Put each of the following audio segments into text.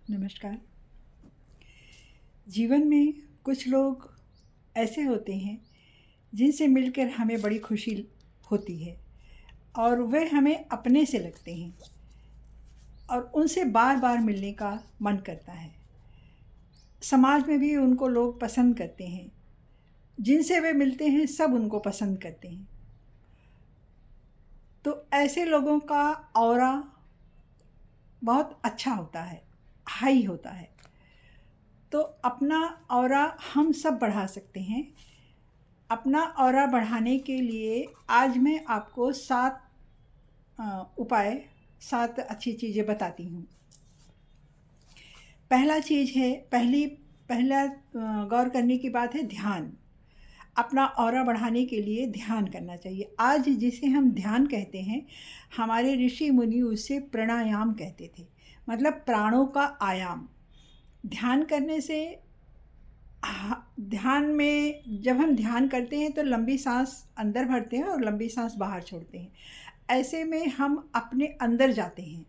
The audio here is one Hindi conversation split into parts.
नमस्कार। जीवन में कुछ लोग ऐसे होते हैं जिनसे मिलकर हमें बड़ी खुशी होती है और वे हमें अपने से लगते हैं और उनसे बार बार मिलने का मन करता है। समाज में भी उनको लोग पसंद करते हैं, जिनसे वे मिलते हैं सब उनको पसंद करते हैं। तो ऐसे लोगों का ऑरा बहुत अच्छा होता है, हाई होता है। तो अपना ऑरा हम सब बढ़ा सकते हैं। अपना ऑरा बढ़ाने के लिए आज मैं आपको 7 उपाय, 7 अच्छी चीज़ें बताती हूँ। पहला चीज़ है, पहला गौर करने की बात है ध्यान। अपना ऑरा बढ़ाने के लिए ध्यान करना चाहिए। आज जिसे हम ध्यान कहते हैं, हमारे ऋषि मुनि उसे प्राणायाम कहते थे, मतलब प्राणों का आयाम। ध्यान करने से ध्यान में जब हम ध्यान करते हैं तो लंबी सांस अंदर भरते हैं और लंबी सांस बाहर छोड़ते हैं। ऐसे में हम अपने अंदर जाते हैं।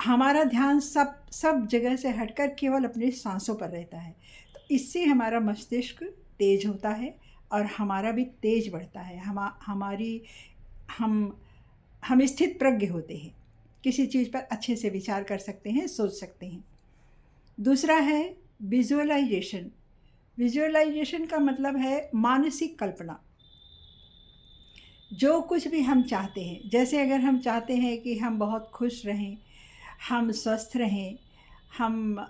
हमारा ध्यान सब जगह से हटकर केवल अपने सांसों पर रहता है। तो इससे हमारा मस्तिष्क तेज होता है और हमारा भी तेज बढ़ता है। हमारी हम स्थित प्रज्ञ होते हैं, किसी चीज़ पर अच्छे से विचार कर सकते हैं, सोच सकते हैं। दूसरा है विजुअलाइजेशन। विजुअलाइजेशन का मतलब है मानसिक कल्पना। जो कुछ भी हम चाहते हैं, जैसे अगर हम चाहते हैं कि हम बहुत खुश रहें, हम स्वस्थ रहें, हम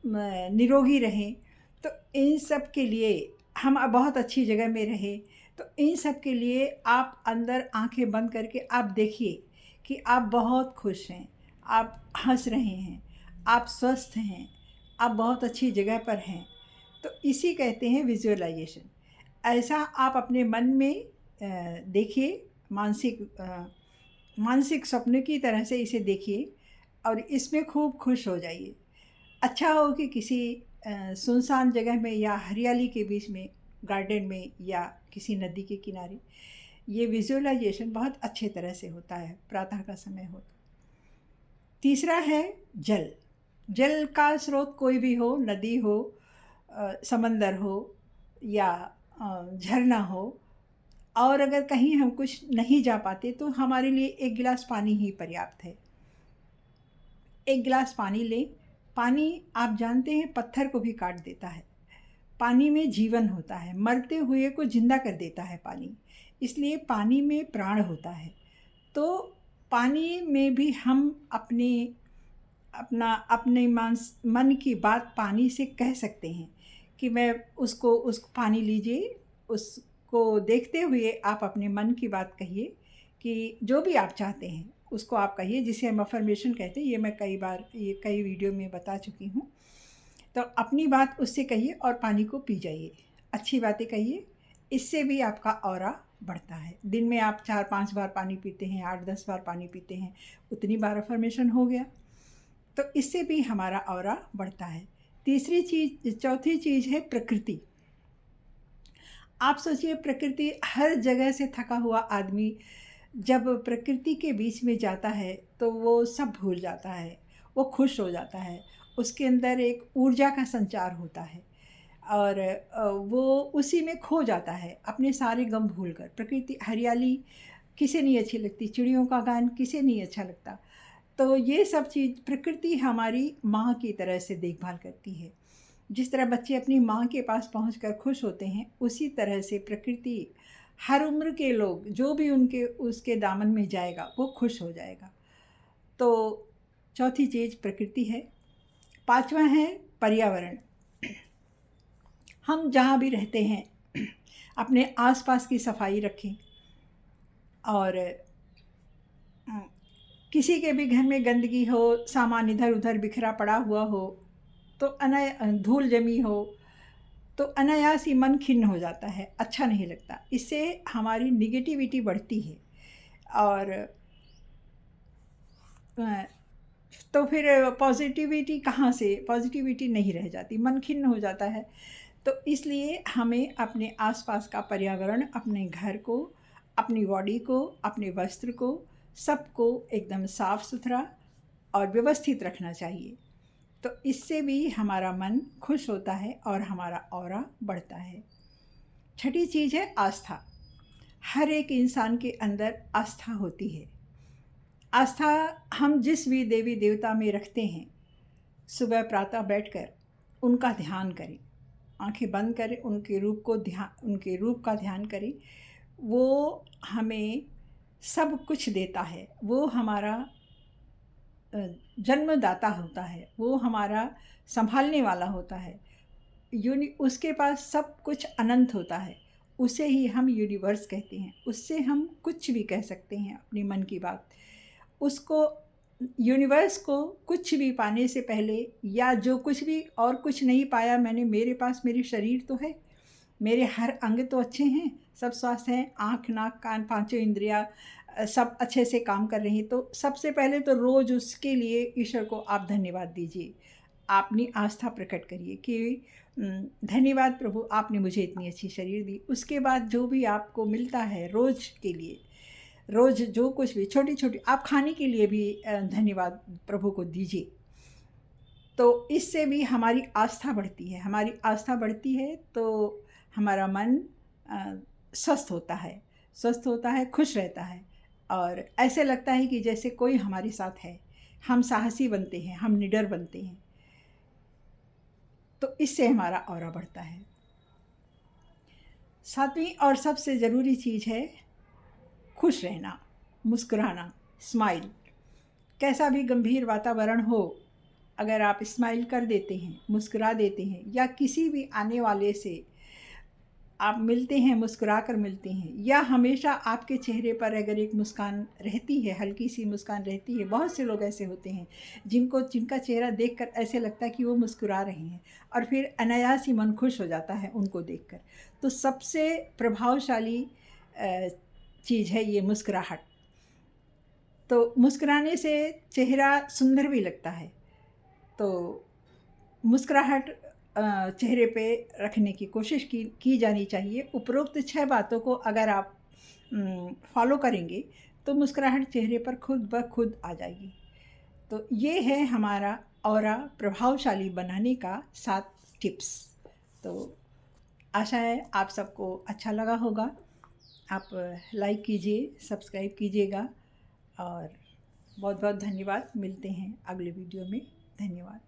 निरोगी रहें, तो इन सब के लिए हम बहुत अच्छी जगह में रहें, तो इन सब के लिए आप अंदर आंखें बंद करके आप देखिए कि आप बहुत खुश हैं, आप हंस रहे हैं, आप स्वस्थ हैं, आप बहुत अच्छी जगह पर हैं। तो इसी कहते हैं विजुअलाइजेशन। ऐसा आप अपने मन में देखिए, मानसिक सपने की तरह से इसे देखिए और इसमें खूब खुश हो जाइए। अच्छा हो कि किसी सुनसान जगह में या हरियाली के बीच में, गार्डन में या किसी नदी के किनारे, ये विजुअलाइजेशन बहुत अच्छे तरह से होता है, प्रातः का समय हो तो। तीसरा है जल। जल का स्रोत कोई भी हो, नदी हो, समंदर हो या झरना हो। और अगर कहीं हम कुछ नहीं जा पाते तो हमारे लिए 1 गिलास पानी ही पर्याप्त है। 1 गिलास पानी लें। पानी, आप जानते हैं, पत्थर को भी काट देता है। पानी में जीवन होता है, मरते हुए को जिंदा कर देता है पानी। इसलिए पानी में प्राण होता है। तो पानी में भी हम अपने मन की बात पानी से कह सकते हैं कि मैं उस पानी लीजिए। उसको देखते हुए आप अपने मन की बात कहिए कि जो भी आप चाहते हैं उसको आप कहिए, जिसे हम अफर्मेशन कहते हैं। ये मैं कई वीडियो में बता चुकी हूँ। तो अपनी बात उससे कहिए और पानी को पी जाइए, अच्छी बातें कहिए। इससे भी आपका ऑरा बढ़ता है। दिन में आप 4-5 बार पानी पीते हैं, 8-10 बार पानी पीते हैं, उतनी बार अफर्मेशन हो गया। तो इससे भी हमारा ऑरा बढ़ता है। चौथी चीज़ है प्रकृति। आप सोचिए, प्रकृति, हर जगह से थका हुआ आदमी जब प्रकृति के बीच में जाता है तो वो सब भूल जाता है, वो खुश हो जाता है। उसके अंदर एक ऊर्जा का संचार होता है और वो उसी में खो जाता है, अपने सारे गम भूलकर। प्रकृति, हरियाली किसे नहीं अच्छी लगती, चिड़ियों का गान किसे नहीं अच्छा लगता। तो ये सब चीज़, प्रकृति हमारी माँ की तरह से देखभाल करती है। जिस तरह बच्चे अपनी माँ के पास पहुंचकर खुश होते हैं, उसी तरह से प्रकृति, हर उम्र के लोग जो भी उसके दामन में जाएगा वो खुश हो जाएगा। तो चौथी चीज़ प्रकृति है। पांचवा है पर्यावरण। हम जहाँ भी रहते हैं अपने आसपास की सफाई रखें और किसी के भी घर में गंदगी हो, सामान इधर उधर बिखरा पड़ा हुआ हो, तो धूल जमी हो तो अनायास ही मन खिन्न हो जाता है, अच्छा नहीं लगता। इससे हमारी निगेटिविटी बढ़ती है और तो फिर पॉजिटिविटी नहीं रह जाती, मन खिन्न हो जाता है। तो इसलिए हमें अपने आसपास का पर्यावरण, अपने घर को, अपनी बॉडी को, अपने वस्त्र को, सबको एकदम साफ सुथरा और व्यवस्थित रखना चाहिए। तो इससे भी हमारा मन खुश होता है और हमारा ऑरा बढ़ता है। छठी चीज़ है आस्था। हर एक इंसान के अंदर आस्था होती है। आस्था हम जिस भी देवी देवता में रखते हैं, सुबह प्रातः बैठकर उनका ध्यान करें, आंखें बंद करें, उनके रूप का ध्यान करें। वो हमें सब कुछ देता है। वो हमारा जन्मदाता होता है, वो हमारा संभालने वाला होता है। उसके पास सब कुछ अनंत होता है। उसे ही हम यूनिवर्स कहते हैं। उससे हम कुछ भी कह सकते हैं अपनी मन की बात। उसको, यूनिवर्स को कुछ भी पाने से पहले, या जो कुछ भी और कुछ नहीं पाया मैंने, मेरे पास मेरे शरीर तो है, मेरे हर अंग तो अच्छे हैं, सब स्वस्थ हैं, आँख नाक कान पांचों इंद्रियाँ सब अच्छे से काम कर रही हैं। तो सबसे पहले तो रोज़ उसके लिए ईश्वर को आप धन्यवाद दीजिए, अपनी आस्था प्रकट करिए कि धन्यवाद प्रभु, आपने मुझे इतनी अच्छी शरीर दी। उसके बाद जो भी आपको मिलता है रोज़ के लिए, रोज़ जो कुछ भी छोटी छोटी, आप खाने के लिए भी धन्यवाद प्रभु को दीजिए। तो इससे भी हमारी आस्था बढ़ती है। हमारी आस्था बढ़ती है तो हमारा मन स्वस्थ होता है, खुश रहता है, और ऐसे लगता है कि जैसे कोई हमारे साथ है। हम साहसी बनते हैं, हम निडर बनते हैं। तो इससे हमारा ऑरा बढ़ता है। सातवीं और सबसे ज़रूरी चीज़ है खुश रहना, मुस्कुराना, स्माइल। कैसा भी गंभीर वातावरण हो, अगर आप स्माइल कर देते हैं, मुस्कुरा देते हैं, या किसी भी आने वाले से आप मिलते हैं, मुस्कुरा कर मिलते हैं, या हमेशा आपके चेहरे पर अगर एक मुस्कान रहती है, हल्की सी मुस्कान रहती है। बहुत से लोग ऐसे होते हैं जिनका चेहरा देखकर ऐसे लगता है कि वो मुस्कुरा रहे हैं, और फिर अनायास ही मन खुश हो जाता है उनको देखकर। तो सबसे प्रभावशाली चीज़ है ये मुस्कुराहट। तो मुस्कुराने से चेहरा सुंदर भी लगता है। तो मुस्कुराहट चेहरे पे रखने की कोशिश की जानी चाहिए। उपरोक्त 6 बातों को अगर आप फॉलो करेंगे तो मुस्कुराहट चेहरे पर खुद ब खुद आ जाएगी। तो ये है हमारा ऑरा प्रभावशाली बनाने का 7 टिप्स। तो आशा है आप सबको अच्छा लगा होगा। आप लाइक कीजिए, सब्सक्राइब कीजिएगा, और बहुत बहुत धन्यवाद। मिलते हैं अगले वीडियो में। धन्यवाद।